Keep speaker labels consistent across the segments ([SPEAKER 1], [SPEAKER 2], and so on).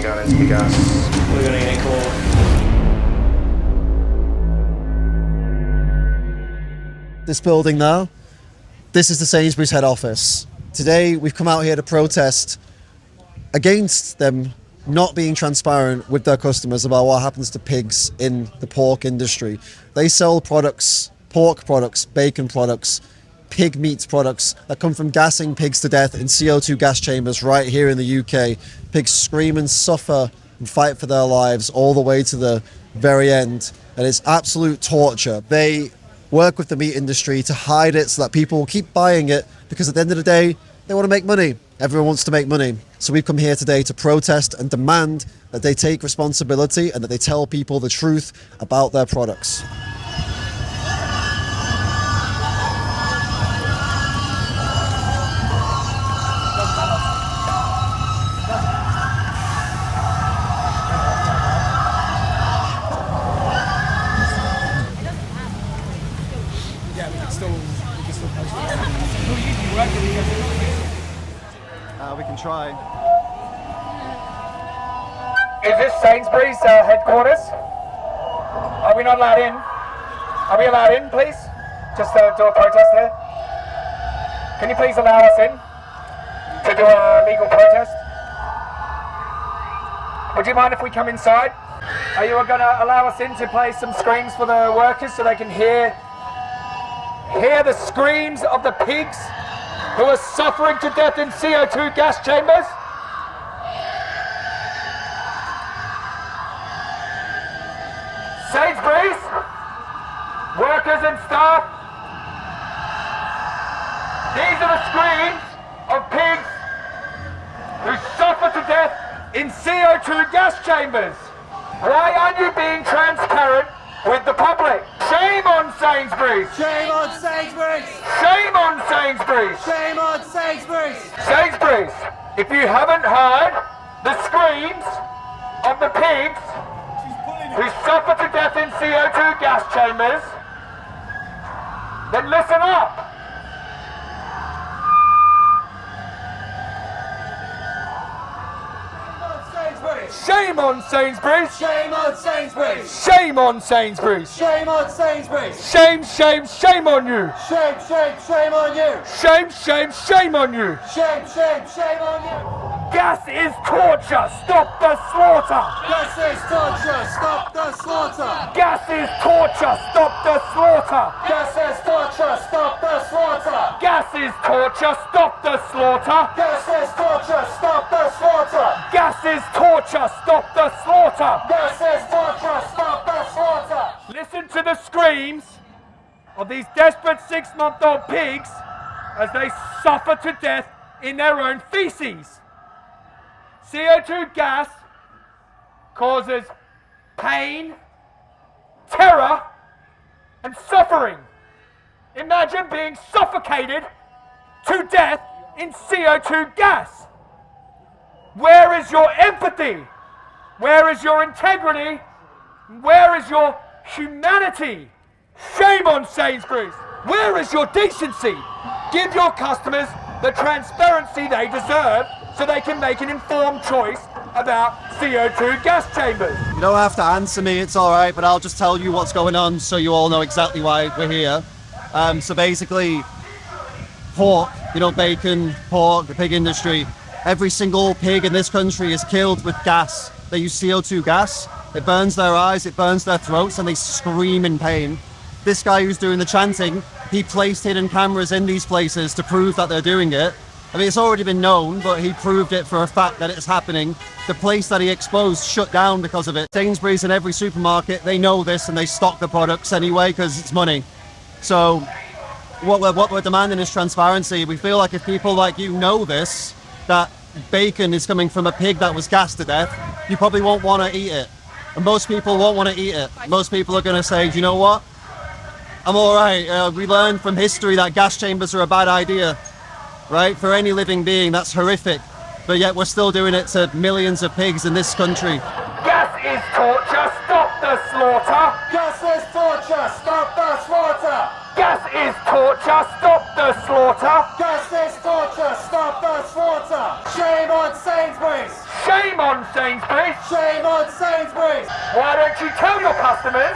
[SPEAKER 1] going into the gas. We're going to get caught.
[SPEAKER 2] This building now, this is the Sainsbury's head office. Today we've come out here to protest against them not being transparent with their customers about what happens to pigs in the pork industry. They sell products, pork products, bacon products, pig meat products that come from gassing pigs to death in CO2 gas chambers right here in the UK. Pigs scream and suffer and fight for their lives all the way to the very end. And it's absolute torture. They work with the meat industry to hide it so that people will keep buying it, because at the end of the day, they want to make money. Everyone wants to make money. So we've come here today to protest and demand that they take responsibility and that they tell people the truth about their products. We can try.
[SPEAKER 3] Is this Sainsbury's headquarters? Are we not allowed in? Are we allowed in, please? Just to do a protest here? Can you please allow us in to do a legal protest? Would you mind if we come inside? Are you going to allow us in to play some screams for the workers so they can hear the screams of the pigs who are suffering to death in CO2 gas chambers? Sainsbury's, workers and staff, these are the screams of pigs who suffer to death in CO2 gas chambers. Why aren't you being transparent with the public? Shame on Sainsbury's!
[SPEAKER 4] Shame on Sainsbury's!
[SPEAKER 3] Shame on Sainsbury's!
[SPEAKER 4] Shame on Sainsbury's!
[SPEAKER 3] Sainsbury's, if you haven't heard the screams of the pigs who suffer to death in CO2 gas chambers, then listen up! Shame on Sainsbury's!
[SPEAKER 4] Shame on Sainsbury's!
[SPEAKER 3] Shame on Sainsbury's!
[SPEAKER 4] Shame on Sainsbury's!
[SPEAKER 3] Shame, shame, shame on you!
[SPEAKER 4] Shame, shame, shame on you!
[SPEAKER 3] Shame, shame, shame on you!
[SPEAKER 4] Shame, shame, shame on you!
[SPEAKER 3] Gas is torture! Stop the slaughter!
[SPEAKER 4] Gas is torture! Stop the slaughter!
[SPEAKER 3] Gas is torture! Stop the slaughter!
[SPEAKER 4] Gas is torture! Stop the slaughter!
[SPEAKER 3] Gas is torture! Stop the slaughter!
[SPEAKER 4] Gas is torture! Stop the slaughter!
[SPEAKER 3] Gas is torture! Stop the slaughter!
[SPEAKER 4] Gas is torture! Stop the slaughter!
[SPEAKER 3] Listen to the screams of these desperate 6-month-old pigs as they suffer to death in their own feces. CO2 gas causes pain, terror, and suffering. Imagine being suffocated to death in CO2 gas. Where is your empathy? Where is your integrity? Where is your humanity? Shame on Sainsbury's. Where is your decency? Give your customers the transparency they deserve so they can make an informed choice about CO2 gas chambers.
[SPEAKER 2] You don't have to answer me, it's all right, but I'll just tell you what's going on so you all know exactly why we're here. So basically, pork, bacon, pork, the pig industry, every single pig in this country is killed with gas. They use CO2 gas. It burns their eyes, it burns their throats, and they scream in pain. This guy who's doing the chanting, he placed hidden cameras in these places to prove that they're doing it. I mean, it's already been known, but he proved it for a fact that it's happening. The place that he exposed shut down because of it. Sainsbury's and every supermarket, they know this and they stock the products anyway because it's money. So what we're demanding is transparency. We feel like if people like you know this, that bacon is coming from a pig that was gassed to death, you probably won't want to eat it. And most people won't want to eat it. Most people are going to say, do you know what? I'm all right. We learned from history that gas chambers are a bad idea, right? For any living being, that's horrific. But yet we're still doing it to millions of pigs in this country.
[SPEAKER 3] Gas is torture, stop the slaughter!
[SPEAKER 4] Gas is torture, stop the slaughter!
[SPEAKER 3] Gas is torture, stop the slaughter!
[SPEAKER 4] Gas is torture, stop the slaughter! Shame on Sainsbury's!
[SPEAKER 3] Shame on Sainsbury's.
[SPEAKER 4] Shame on Sainsbury's.
[SPEAKER 3] Why don't you tell your customers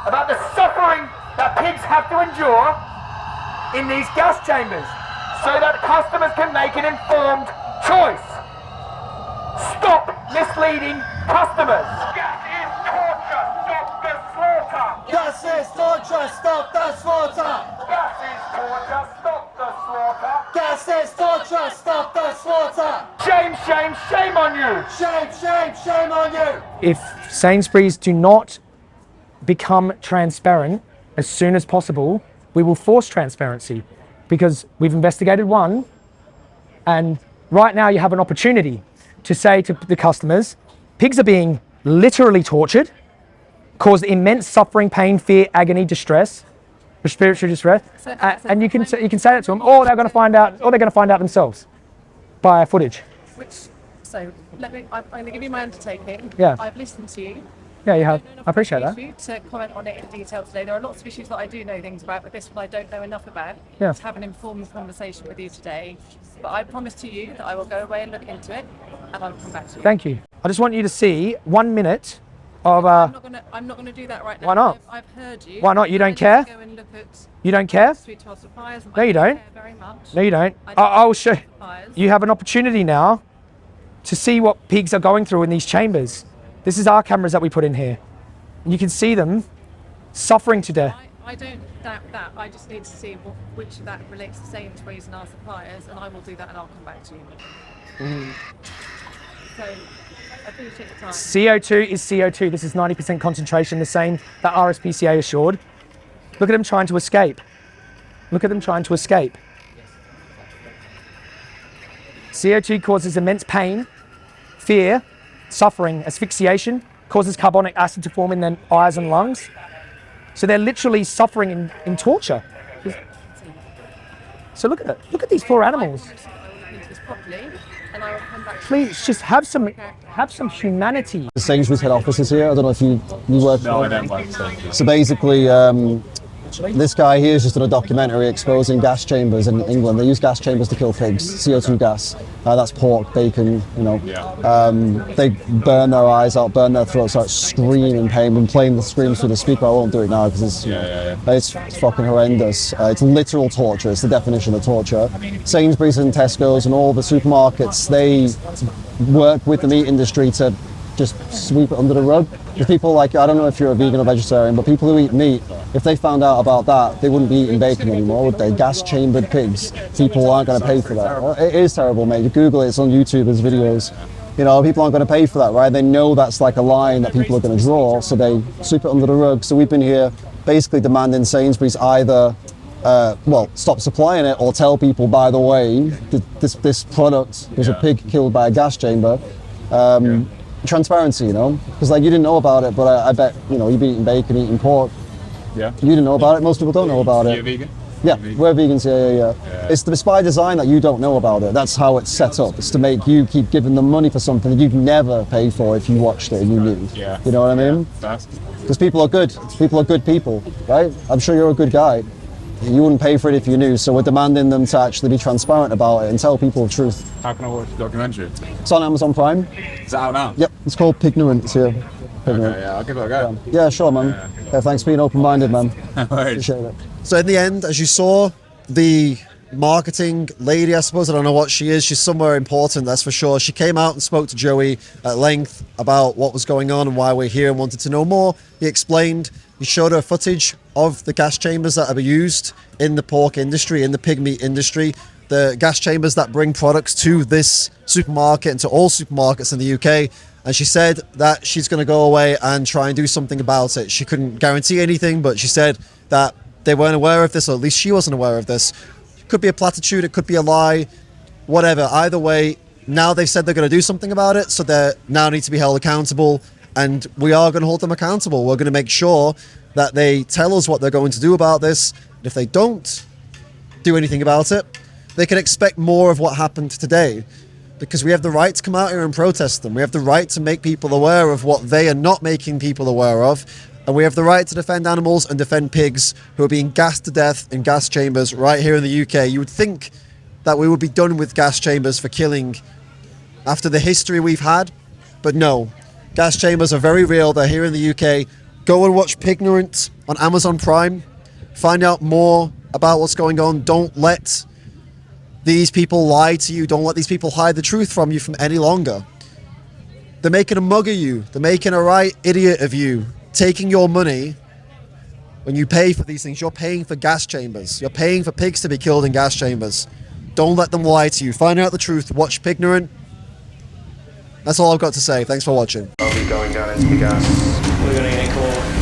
[SPEAKER 3] about the suffering that pigs have to endure in these gas chambers so that customers can make an informed choice? Stop misleading customers. Gas is torture. Stop the slaughter.
[SPEAKER 4] Gas is torture, stop the slaughter.
[SPEAKER 3] Gas is torture. Stop the slaughter.
[SPEAKER 4] Gas is torture, stop the slaughter.
[SPEAKER 3] Shame, shame, shame on you.
[SPEAKER 4] Shame, shame, shame on you.
[SPEAKER 5] If Sainsbury's do not become transparent as soon as possible, we will force transparency, because we've investigated one, and right now you have an opportunity to say to the customers, pigs are being literally tortured, cause immense suffering, pain, fear, agony, distress, respiratory distress, and you can say that to them, or they're going to find out, themselves by footage.
[SPEAKER 6] I'm going to give you my undertaking.
[SPEAKER 5] Yeah.
[SPEAKER 6] I've listened to you.
[SPEAKER 5] Yeah, you have.
[SPEAKER 6] don't know if
[SPEAKER 5] I appreciate
[SPEAKER 6] I'm
[SPEAKER 5] that.
[SPEAKER 6] able to comment on it in detail today. There are lots of issues that I do know things about, but this one I don't know enough about
[SPEAKER 5] Yeah.
[SPEAKER 6] to have an informed conversation with you today. But I promise to you that I will go away and look into it, and I will come back to you.
[SPEAKER 5] Thank you. I just want you to see 1 minute of.
[SPEAKER 6] I'm not gonna do that right now.
[SPEAKER 5] Why not?
[SPEAKER 6] I've heard you.
[SPEAKER 5] Why not? You don't
[SPEAKER 6] I need
[SPEAKER 5] care?
[SPEAKER 6] to go and look at
[SPEAKER 5] You don't care?
[SPEAKER 6] speak to our suppliers.
[SPEAKER 5] No, you don't.
[SPEAKER 6] Care very much.
[SPEAKER 5] No, you don't.
[SPEAKER 6] I
[SPEAKER 5] I'll show.
[SPEAKER 6] suppliers.
[SPEAKER 5] You have an opportunity now to see what pigs are going through in these chambers. This is our cameras that we put in here. And you can see them suffering to death.
[SPEAKER 6] I don't doubt that. I just need to see which of that relates to Sainsbury's and our suppliers, and I will do that, and I'll come back to you. So, I appreciate the time.
[SPEAKER 5] CO2 is CO2. This is 90% concentration, the same that RSPCA assured. Look at them trying to escape. Look at them trying to escape. CO2 causes immense pain, fear, suffering, asphyxiation, causes carbonic acid to form in their eyes and lungs. So they're literally suffering in torture. So look at it. Look at these poor animals.
[SPEAKER 6] I will look into this properly, and I will come back to you.
[SPEAKER 5] Please just have some humanity.
[SPEAKER 2] The Sainsbury's head office is here. I don't know if you work.
[SPEAKER 7] No, I don't work for
[SPEAKER 2] So basically, this guy here has just done a documentary exposing gas chambers in England. They use gas chambers to kill pigs, CO2 gas. That's pork, bacon, you know. They burn their eyes out, burn their throats out, scream in pain. I'm playing the screams through the speaker. I won't do it now because it's fucking horrendous. It's literal torture. It's the definition of torture. Sainsbury's and Tesco's and all the supermarkets, they work with the meat industry to just sweep it under the rug. There's people like, I don't know if you're a vegan or vegetarian, but people who eat meat, if they found out about that, they wouldn't be eating bacon anymore, would they? Gas chambered pigs. People aren't going to pay for that. It is terrible, mate. You Google it, it's on YouTube, there's videos. You know, people aren't going to pay for that, right? They know that's like a line that people are going to draw, so they sweep it under the rug. So we've been here basically demanding Sainsbury's either stop supplying it or tell people, by the way, this product was a pig killed by a gas chamber. Transparency, you know, because like you didn't know about it, but I bet, you know, you've eating bacon, eating pork.
[SPEAKER 7] Yeah.
[SPEAKER 2] You didn't know about it. Most people don't know about it.
[SPEAKER 7] You're vegan?
[SPEAKER 2] Yeah, we're vegans. Yeah. It's by design that you don't know about it. That's how it's set up. It's to make you keep giving them money for something that you'd never pay for if you watched it and you knew.
[SPEAKER 7] Yeah.
[SPEAKER 2] You know what I mean? Because people are good. People are good people, right? I'm sure you're a good guy. You wouldn't pay for it if you knew, so we're demanding them to actually be transparent about it and tell people the truth.
[SPEAKER 7] How can I watch the documentary?
[SPEAKER 2] It's on Amazon Prime.
[SPEAKER 7] Is it out now?
[SPEAKER 2] Yep, it's called Pignorant. It's here. Pignorant.
[SPEAKER 7] Okay, yeah, I'll give it a go.
[SPEAKER 2] Yeah, sure, man. Yeah, thanks for being open-minded, man.
[SPEAKER 7] No worries.
[SPEAKER 2] Appreciate it. So in the end, as you saw, the marketing lady, I suppose, I don't know what she is, she's somewhere important, that's for sure. She came out and spoke to Joey at length about what was going on and why we're here and wanted to know more. He explained, he showed her footage of the gas chambers that are used in the pork industry, in the pig meat industry, the gas chambers that bring products to this supermarket and to all supermarkets in the UK. And she said that she's going to go away and try and do something about it. She couldn't guarantee anything, but she said that they weren't aware of this, or at least she wasn't aware of this. It could be a platitude, it could be a lie, whatever. Either way, now they've said they're going to do something about it, so they now need to be held accountable, and we are going to hold them accountable. We're going to make sure that they tell us what they're going to do about this. And if they don't do anything about it, they can expect more of what happened today, because we have the right to come out here and protest them. We have the right to make people aware of what they are not making people aware of. And we have the right to defend animals and defend pigs who are being gassed to death in gas chambers right here in the UK. You would think that we would be done with gas chambers for killing after the history we've had. But no, gas chambers are very real. They're here in the UK. Go and watch Pignorant on Amazon Prime. Find out more about what's going on. Don't let these people lie to you. Don't let these people hide the truth from you from any longer. They're making a mug of you. They're making a right idiot of you. Taking your money. When you pay for these things, you're paying for gas chambers. You're paying for pigs to be killed in gas chambers. Don't let them lie to you. Find out the truth. Watch Pignorant. That's all I've got to say. Thanks for watching.
[SPEAKER 1] I'll be going down into the gas. We're going to get a call.